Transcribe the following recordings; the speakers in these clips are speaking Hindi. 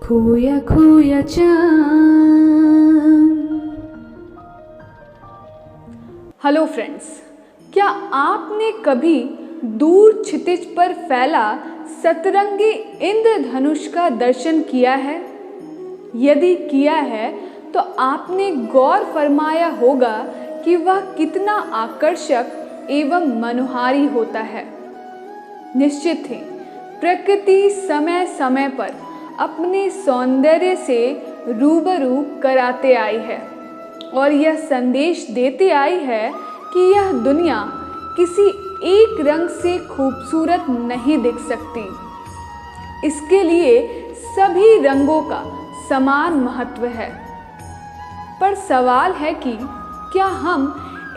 खोया खोया चांद। हेलो फ्रेंड्स, क्या आपने कभी दूर क्षितिज पर फैला सतरंगी इंद्रधनुष का दर्शन किया है? यदि किया है तो आपने गौर फरमाया होगा कि वह कितना आकर्षक एवं मनोहारी होता है। निश्चित ही प्रकृति समय समय पर अपने सौंदर्य से रूबरू कराते आई है और यह संदेश देते आई है कि यह दुनिया किसी एक रंग से खूबसूरत नहीं दिख सकती। इसके लिए सभी रंगों का समान महत्व है। पर सवाल है कि क्या हम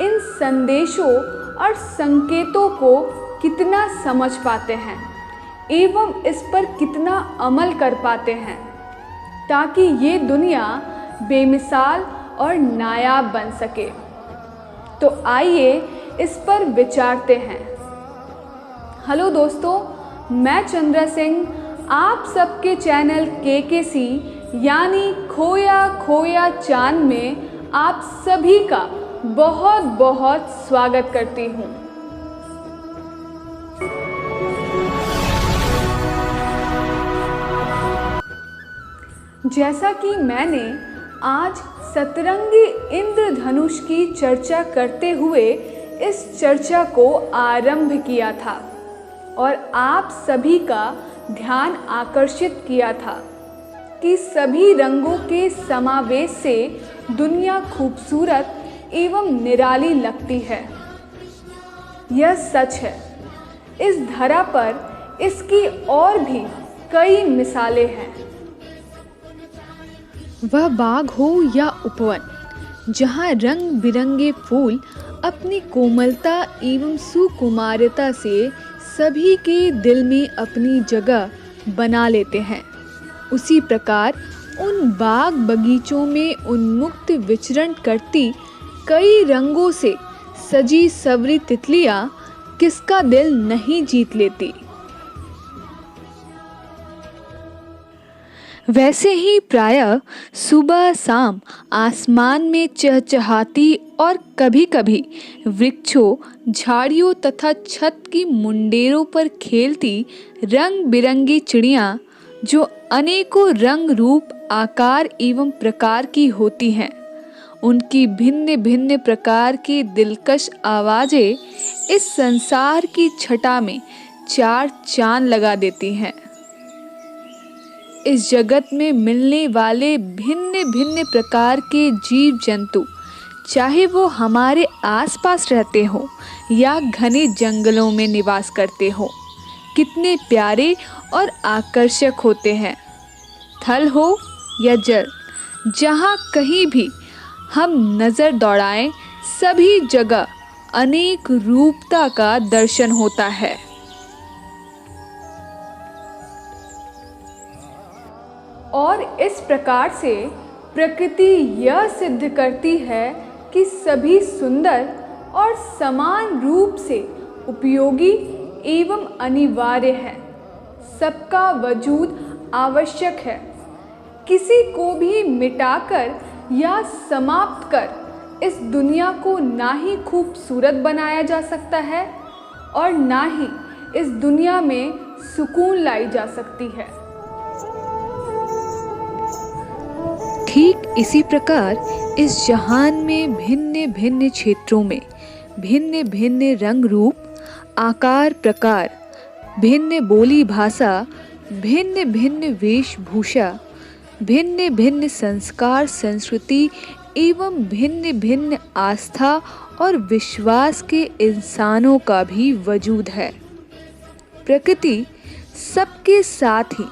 इन संदेशों और संकेतों को कितना समझ पाते हैं एवं इस पर कितना अमल कर पाते हैं ताकि ये दुनिया बेमिसाल और नायाब बन सके। तो आइए इस पर विचारते हैं। हेलो दोस्तों, मैं चंद्रा सिंह आप सबके चैनल KKC यानी खोया खोया चांद में आप सभी का बहुत बहुत स्वागत करती हूँ। जैसा कि मैंने आज सतरंगी इंद्रधनुष की चर्चा करते हुए इस चर्चा को आरंभ किया था और आप सभी का ध्यान आकर्षित किया था कि सभी रंगों के समावेश से दुनिया खूबसूरत एवं निराली लगती है। यह सच है। इस धरा पर इसकी और भी कई मिसालें हैं। वह बाग हो या उपवन, जहाँ रंग बिरंगे फूल अपनी कोमलता एवं सुकुमारता से सभी के दिल में अपनी जगह बना लेते हैं, उसी प्रकार उन बाग बगीचों में उन्मुक्त विचरण करती कई रंगों से सजी सवरी तितलियाँ किसका दिल नहीं जीत लेती। वैसे ही प्रायः सुबह शाम आसमान में चहचहाती और कभी कभी वृक्षों, झाड़ियों तथा छत की मुंडेरों पर खेलती रंग बिरंगी चिड़ियाँ, जो अनेकों रंग रूप आकार एवं प्रकार की होती हैं, उनकी भिन्न भिन्न प्रकार की दिलकश आवाज़ें इस संसार की छटा में चार चांद लगा देती हैं। इस जगत में मिलने वाले भिन्न भिन्न प्रकार के जीव जंतु, चाहे वो हमारे आसपास रहते हो या घने जंगलों में निवास करते हो, कितने प्यारे और आकर्षक होते हैं। थल हो या जल, जहाँ कहीं भी हम नज़र दौड़ाएं, सभी जगह अनेक रूपता का दर्शन होता है। और इस प्रकार से प्रकृति यह सिद्ध करती है कि सभी सुंदर और समान रूप से उपयोगी एवं अनिवार्य है। सबका वजूद आवश्यक है। किसी को भी मिटाकर या समाप्त कर इस दुनिया को ना ही खूबसूरत बनाया जा सकता है और ना ही इस दुनिया में सुकून लाई जा सकती है। ठीक इसी प्रकार इस जहान में भिन्न भिन्न क्षेत्रों में भिन्न भिन्न रंग रूप, आकार प्रकार, भिन्न बोली भाषा, भिन्न भिन्न वेशभूषा, भिन्न भिन्न संस्कार संस्कृति एवं भिन्न भिन्न आस्था और विश्वास के इंसानों का भी वजूद है। प्रकृति सबके साथ ही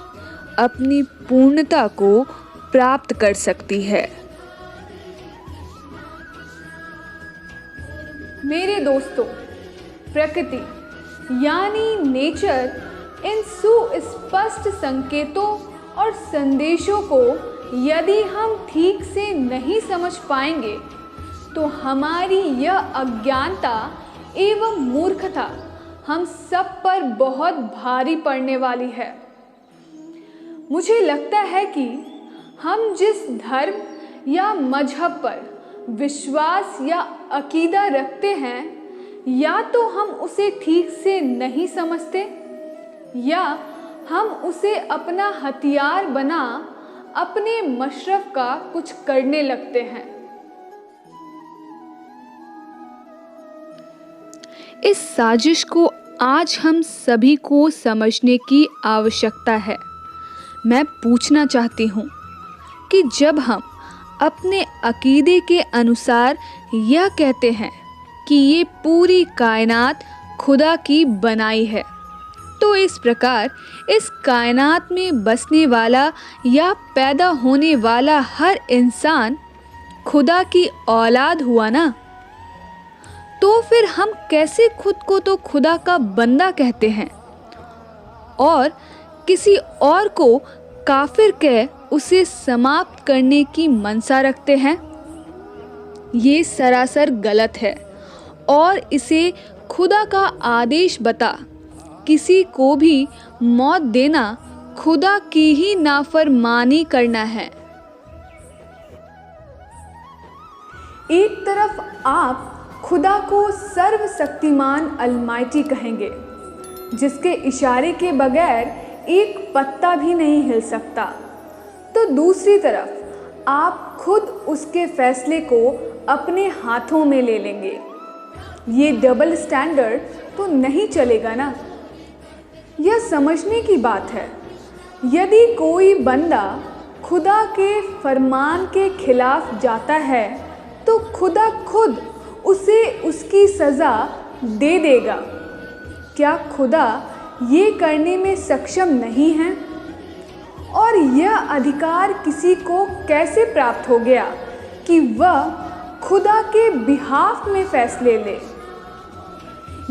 अपनी पूर्णता को प्राप्त कर सकती है। मेरे दोस्तों, प्रकृति यानी नेचर इन सुस्पष्ट संकेतों और संदेशों को यदि हम ठीक से नहीं समझ पाएंगे तो हमारी यह अज्ञानता एवं मूर्खता हम सब पर बहुत भारी पड़ने वाली है। मुझे लगता है कि हम जिस धर्म या मजहब पर विश्वास या अकीदा रखते हैं, या तो हम उसे ठीक से नहीं समझते या हम उसे अपना हथियार बना अपने मशरफ का कुछ करने लगते हैं। इस साजिश को आज हम सभी को समझने की आवश्यकता है। मैं पूछना चाहती हूँ कि जब हम अपने अकीदे के अनुसार यह कहते हैं कि ये पूरी कायनात खुदा की बनाई है, तो इस प्रकार इस कायनात में बसने वाला या पैदा होने वाला हर इंसान खुदा की औलाद हुआ ना? तो फिर हम कैसे खुद को तो खुदा का बंदा कहते हैं और किसी और को काफिर कह उसे समाप्त करने की मनसा रखते हैं? ये सरासर गलत है और इसे खुदा का आदेश बता किसी को भी मौत देना खुदा की ही नाफरमानी करना है। एक तरफ आप खुदा को सर्वशक्तिमान अलमाइटी कहेंगे, जिसके इशारे के बगैर एक पत्ता भी नहीं हिल सकता, तो दूसरी तरफ आप खुद उसके फैसले को अपने हाथों में ले लेंगे। ये डबल स्टैंडर्ड तो नहीं चलेगा ना। यह समझने की बात है, यदि कोई बंदा खुदा के फरमान के खिलाफ जाता है तो खुदा खुद उसे उसकी सज़ा दे देगा। क्या खुदा ये करने में सक्षम नहीं है? और यह अधिकार किसी को कैसे प्राप्त हो गया कि वह खुदा के बिहाफ में फैसले ले?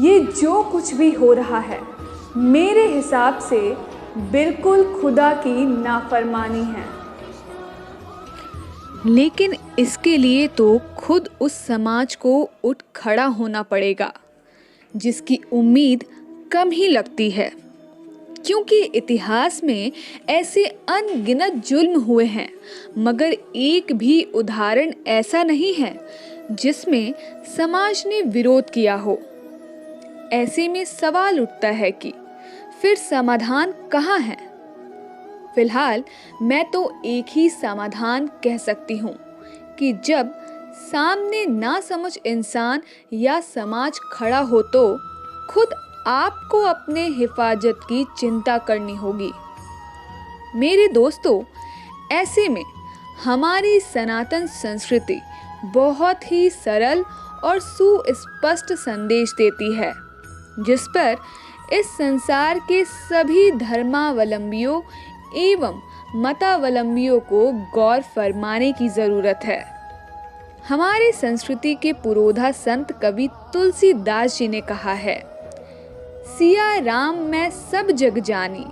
ये जो कुछ भी हो रहा है मेरे हिसाब से बिल्कुल खुदा की नाफरमानी है। लेकिन इसके लिए तो खुद उस समाज को उठ खड़ा होना पड़ेगा जिसकी उम्मीद कम ही लगती है, क्योंकि इतिहास में ऐसे अनगिनत जुल्म हुए हैं, मगर एक भी उदाहरण ऐसा नहीं है जिसमें समाज ने विरोध किया हो। ऐसे में सवाल उठता है कि फिर समाधान कहाँ है? फिलहाल मैं तो एक ही समाधान कह सकती हूँ कि जब सामने नासमझ इंसान या समाज खड़ा हो तो खुद आपको अपने हिफाजत की चिंता करनी होगी। मेरे दोस्तों, ऐसे में हमारी सनातन संस्कृति बहुत ही सरल और सुस्पष्ट संदेश देती है, जिस पर इस संसार के सभी धर्मावलंबियों एवं मतावलंबियों को गौर फरमाने की ज़रूरत है। हमारी संस्कृति के पुरोधा संत कवि तुलसीदास जी ने कहा है, सिया राम मैं सब जग जानी,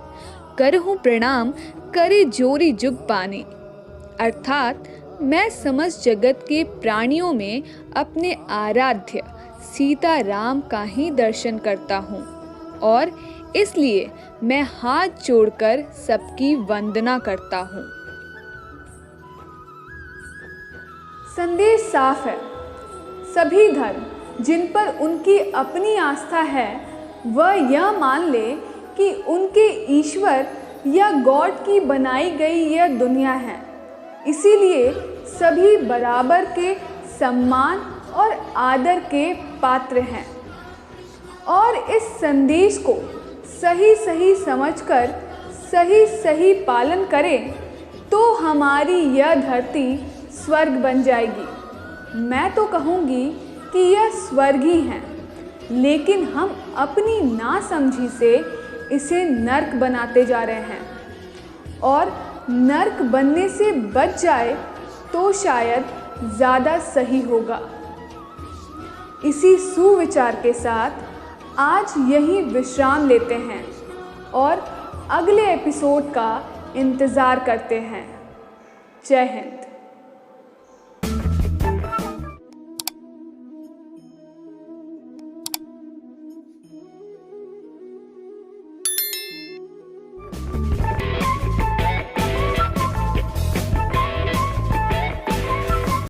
करहूँ प्रणाम करे जोरी जुग पानी। अर्थात मैं समस्त जगत के प्राणियों में अपने आराध्य सीता राम का ही दर्शन करता हूँ और इसलिए मैं हाथ जोड़कर सबकी वंदना करता हूँ। संदेश साफ है। सभी धर्म जिन पर उनकी अपनी आस्था है वह यह मान ले कि उनके ईश्वर या गॉड की बनाई गई यह दुनिया है, इसीलिए सभी बराबर के सम्मान और आदर के पात्र हैं। और इस संदेश को सही सही समझकर सही सही पालन करें तो हमारी यह धरती स्वर्ग बन जाएगी। मैं तो कहूँगी कि यह स्वर्ग ही है, लेकिन हम अपनी नासमझी से इसे नर्क बनाते जा रहे हैं, और नर्क बनने से बच जाए तो शायद ज़्यादा सही होगा। इसी सुविचार के साथ आज यहीं विश्राम लेते हैं और अगले एपिसोड का इंतज़ार करते हैं। जय हिंद।